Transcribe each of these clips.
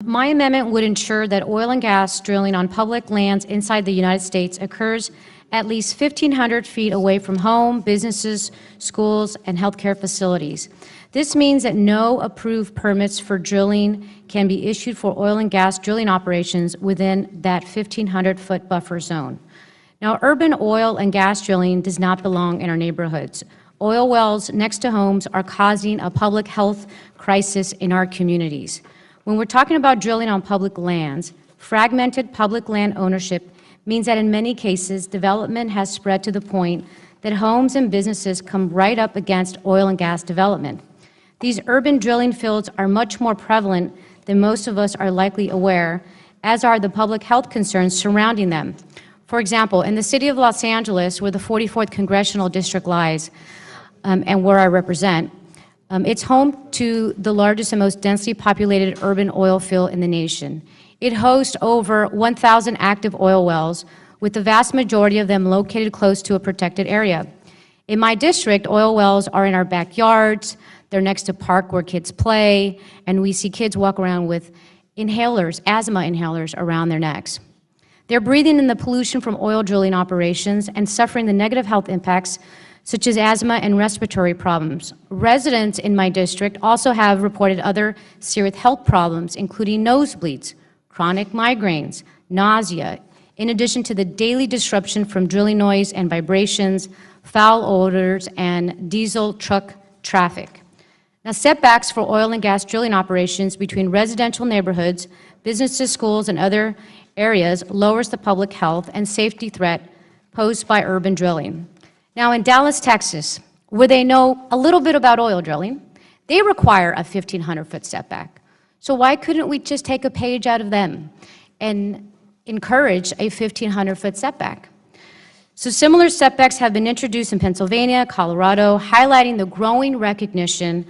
My amendment would ensure that oil and gas drilling on public lands inside the United States occurs at least 1,500 feet away from home, businesses, schools, and healthcare facilities. This means that no approved permits for drilling can be issued for oil and gas drilling operations within that 1,500-foot buffer zone. Now, urban oil and gas drilling does not belong in our neighborhoods. Oil wells next to homes are causing a public health crisis in our communities. When we're talking about drilling on public lands, fragmented public land ownership means that in many cases, development has spread to the point that homes and businesses come right up against oil and gas development. These urban drilling fields are much more prevalent than most of us are likely aware, as are the public health concerns surrounding them. For example, in the city of Los Angeles, where the 44th Congressional District lies, and where I represent, it's home to the largest and most densely populated urban oil field in the nation. It hosts over 1,000 active oil wells, with the vast majority of them located close to a protected area. In my district, oil wells are in our backyards, they're next to park where kids play, and we see kids walk around with inhalers, asthma inhalers around their necks. They're breathing in the pollution from oil drilling operations and suffering the negative health impacts such as asthma and respiratory problems. Residents in my district also have reported other serious health problems, including nosebleeds, chronic migraines, nausea, in addition to the daily disruption from drilling noise and vibrations, foul odors, and diesel truck traffic. Now, setbacks for oil and gas drilling operations between residential neighborhoods, businesses, schools, and other areas lowers the public health and safety threat posed by urban drilling. Now, in Dallas, Texas, where they know a little bit about oil drilling, they require a 1,500-foot setback. So why couldn't we just take a page out of them and encourage a 1,500-foot setback? So similar setbacks have been introduced in Pennsylvania, Colorado, highlighting the growing recognition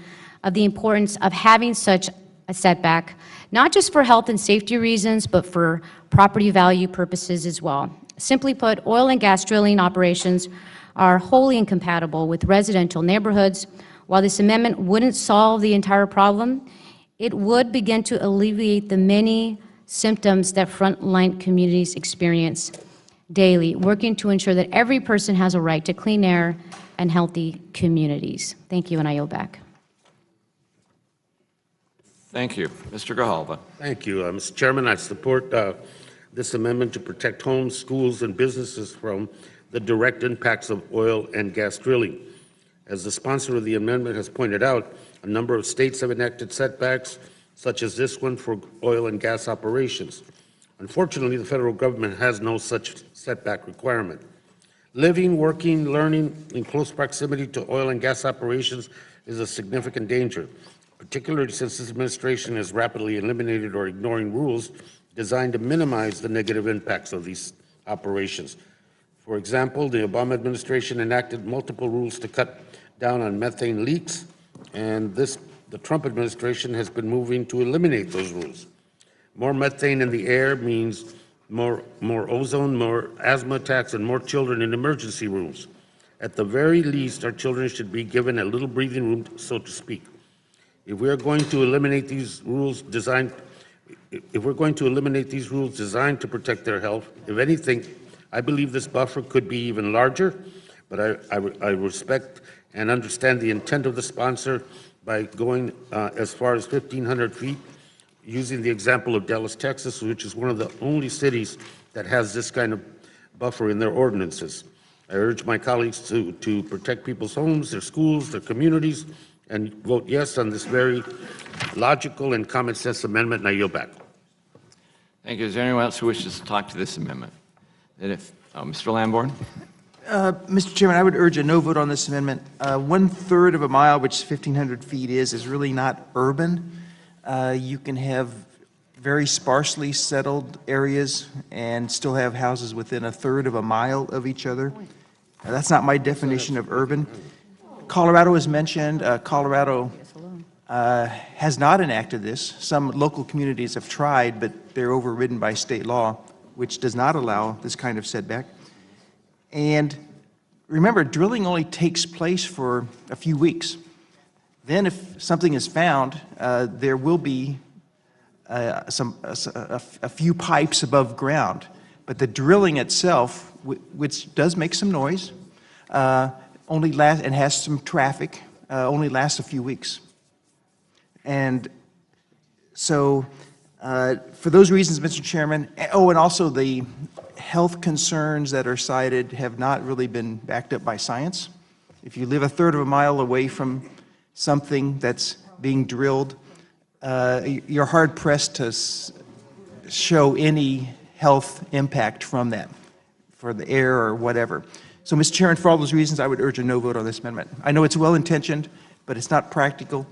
of the importance of having such a setback, not just for health and safety reasons, but for property value purposes as well. Simply put, oil and gas drilling operations are wholly incompatible with residential neighborhoods. While this amendment wouldn't solve the entire problem, it would begin to alleviate the many symptoms that frontline communities experience daily, working to ensure that every person has a right to clean air and healthy communities. Thank you, and I yield back. Thank you. Mr. Grijalva. Thank you, Mr. Chairman. I support this amendment to protect homes, schools, and businesses from the direct impacts of oil and gas drilling. As the sponsor of the amendment has pointed out, a number of states have enacted setbacks, such as this one for oil and gas operations. Unfortunately, the federal government has no such setback requirement. Living, working, learning in close proximity to oil and gas operations is a significant danger, particularly since this administration has rapidly eliminated or ignoring rules designed to minimize the negative impacts of these operations. For example, the Obama administration enacted multiple rules to cut down on methane leaks, and the Trump administration has been moving to eliminate those rules. More methane in the air means more ozone, more asthma attacks, and more children in emergency rooms. At the very least, our children should be given a little breathing room, so to speak. If we are going to eliminate these rules designed to protect their health, if anything, I believe this buffer could be even larger, but I respect and understand the intent of the sponsor by going as far as 1,500 feet, using the example of Dallas, Texas, which is one of the only cities that has this kind of buffer in their ordinances. I urge my colleagues to protect people's homes, their schools, their communities, and vote yes on this very logical and common sense amendment, and I yield back. Thank you. Is there anyone else who wishes to talk to this amendment? And if, Mr. Lamborn? Mr. Chairman, I would urge a no vote on this amendment. 1/3 of a mile, which 1,500 feet is really not urban. You can have very sparsely settled areas and still have houses within 1/3 of a mile of each other. That's not my definition of urban. Colorado is mentioned. Colorado has not enacted this. Some local communities have tried, but they're overridden by state law, which does not allow this kind of setback. And remember, drilling only takes place for a few weeks. Then if something is found, there will be a few pipes above ground. But the drilling itself, which does make some noise, only lasts, and has some traffic, only lasts a few weeks. And so, for those reasons, Mr. Chairman, oh, and also the health concerns that are cited have not really been backed up by science. If you live a third of a mile away from something that's being drilled, you're hard-pressed to show any health impact from that, for the air or whatever. So, Mr. Chairman, for all those reasons, I would urge a no vote on this amendment. I know it's well-intentioned, but it's not practical.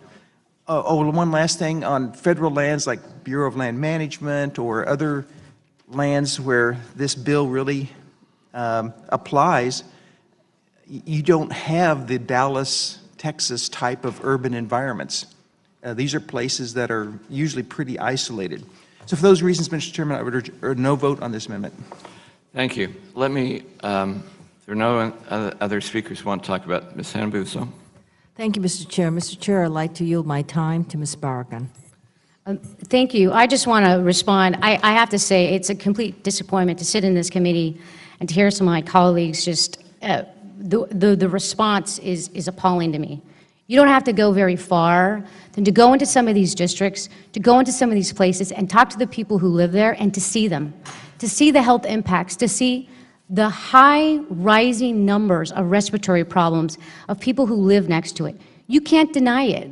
One last thing, on federal lands like Bureau of Land Management or other lands where this bill really applies, you don't have the Dallas, Texas type of urban environments. These are places that are usually pretty isolated. So for those reasons, Mr. Chairman, I would urge a no vote on this amendment. Thank you. Let me, if there are no other speakers who want to talk about Ms. Hanabuso. Thank you, Mr. Chair. Mr. Chair, I'd like to yield my time to Ms. Barragán. Thank you. I just want to respond. I have to say it's a complete disappointment to sit in this committee and to hear some of my colleagues just, the response is appalling to me. You don't have to go very far than to go into some of these districts, to go into some of these places and talk to the people who live there and to see them, to see the health impacts, to see the high rising numbers of respiratory problems of people who live next to it. You can't deny it.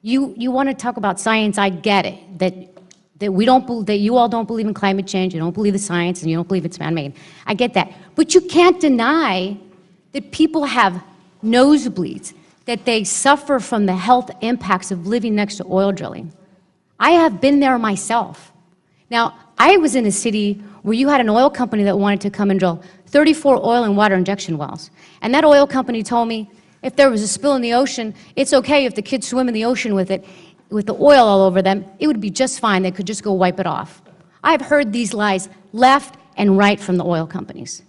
You want to talk about science, I get it, that we don't, that you all don't believe in climate change, you don't believe the science, and you don't believe it's man-made. I get that. But you can't deny that people have nosebleeds, that they suffer from the health impacts of living next to oil drilling. I have been there myself. Now, I was in a city where you had an oil company that wanted to come and drill 34 oil and water injection wells. And that oil company told me if there was a spill in the ocean, it's okay if the kids swim in the ocean with it, with the oil all over them, it would be just fine. They could just go wipe it off. I've heard these lies left and right from the oil companies.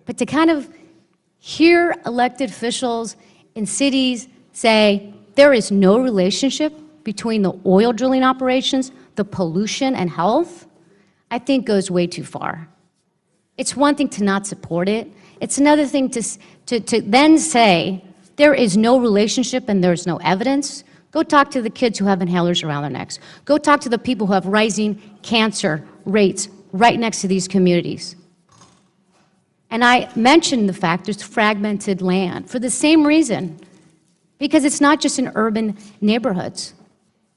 But to kind of hear elected officials in cities say there is no relationship between the oil drilling operations, the pollution, and health, I think goes way too far. It's one thing to not support it. It's another thing to then say there is no relationship and there's no evidence. Go talk to the kids who have inhalers around their necks. Go talk to the people who have rising cancer rates right next to these communities. And I mentioned the fact there's fragmented land for the same reason, because it's not just in urban neighborhoods.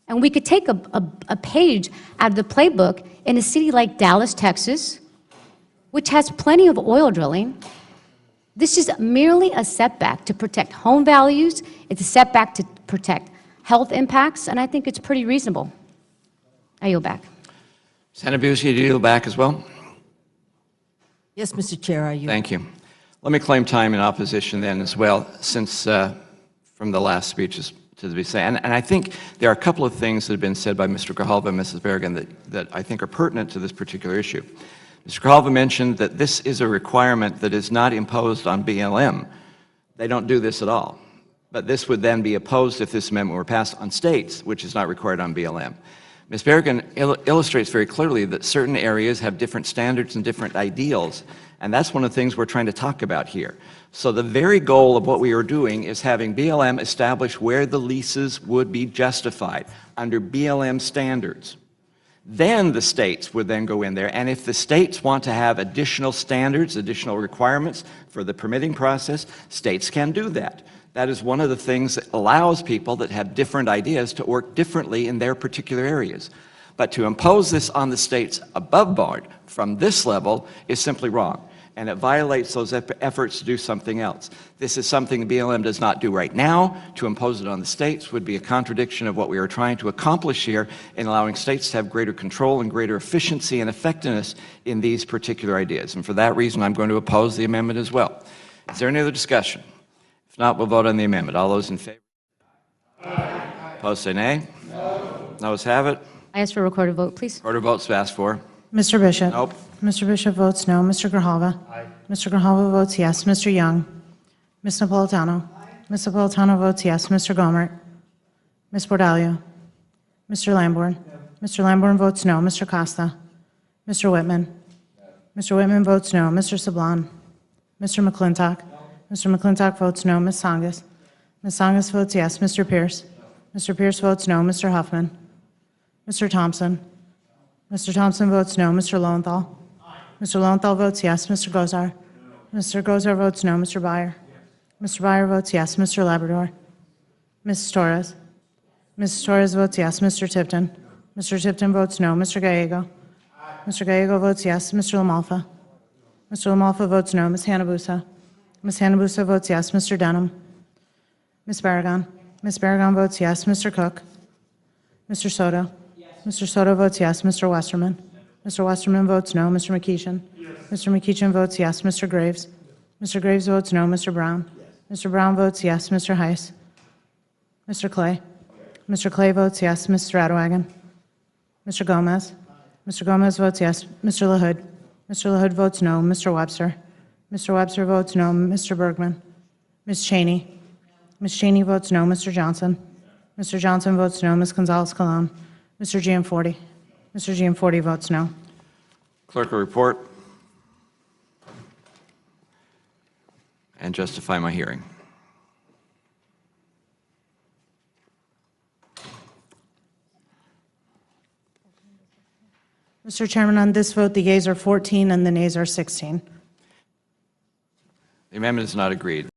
And we could take a page out of the playbook in a city like Dallas, Texas, which has plenty of oil drilling. This is merely a setback to protect home values. It's a setback to protect health impacts, and I think it's pretty reasonable. I yield back. Senator Busey, do you yield back as well? Yes, Mr. Chair, I yield. Thank you. Let me claim time in opposition then as well, since from the last speeches to be said. And I think there are a couple of things that have been said by Mr. Grijalva and Mrs. Barragán that I think are pertinent to this particular issue. Mr. Grijalva mentioned that this is a requirement that is not imposed on BLM. They don't do this at all. But this would then be opposed if this amendment were passed on states, which is not required on BLM. Ms. Barragán illustrates very clearly that certain areas have different standards and different ideals, and that's one of the things we're trying to talk about here. So the very goal of what we are doing is having BLM establish where the leases would be justified under BLM standards. Then the states would then go in there, and if the states want to have additional standards, additional requirements for the permitting process, states can do that. That is one of the things that allows people that have different ideas to work differently in their particular areas. But to impose this on the states above board from this level is simply wrong, and it violates those efforts to do something else. This is something the BLM does not do right now. To impose it on the states would be a contradiction of what we are trying to accomplish here in allowing states to have greater control and greater efficiency and effectiveness in these particular ideas. And for that reason, I'm going to oppose the amendment as well. Is there any other discussion? If not, we'll vote on the amendment. All those in favor? Aye. Opposed, say nay. No. Noes have it. I ask for a recorded vote, please. Recorded votes asked for. Mr. Bishop? Nope. Mr. Bishop votes no. Mr. Grijalva? Aye. Mr. Grijalva votes yes. Mr. Young? Ms. Napolitano? Aye. Ms. Napolitano votes yes. Mr. Gohmert? Ms. Bordallo? Mr. Lambourne? Mr. Lamborn votes no. Mr. Costa? Mr. Whitman? Mr. Whitman votes no. Mr. Sablon? Mr. McClintock? Mr. McClintock votes no. Ms. Songus? Ms. Songus votes yes. Mr. Pierce? Mr. Pierce votes no. Mr. Huffman? Mr. Thompson? Mr. Thompson votes no. Mr. Lowenthal? Mr. Lowenthal votes yes. Mr. Gozar? Mr. Gozar votes no. Mr. Byer? Mr. Byer votes yes. Mr. Labrador? Mrs. Torres? Mrs. Torres votes yes. Mr. Tipton? Mr. Tipton votes no. Mr. Gallego? Mr. Gallego votes yes. Mr. LaMalfa? Mr. LaMalfa votes no. Ms. Hanabusa? Ms. Hanabusa votes yes. Mr. Denham? Ms. Barragán? Ms. Barragán votes yes. Mr. Cook? Mr. Soto? Mr. Soto votes yes. Mr. Westerman? Mr. Westerman votes no. Mr. McEachin? Mr. McEachin votes yes. Mr. Graves? Mr. Graves votes no. Mr. Brown? Mr. Brown votes yes. Mr. Heiss? Mr. Clay? Mr. Clay votes yes. Ms. Stradwagon? Mr. Gomez? Mr. Gomez votes yes. Mr. LaHood? Mr. LaHood votes no. Mr. Webster? Mr. Webster votes no. Mr. Bergman? Ms. Cheney? Ms. Cheney votes no. Mr. Johnson? Mr. Johnson votes no. Ms. Gonzalez-Colon? Mr. Gianforte? Mr. Gianforte votes no. Clerk will report and justify my hearing. Mr. Chairman, on this vote, the yeas are 14 and the nays are 16. The amendment is not agreed.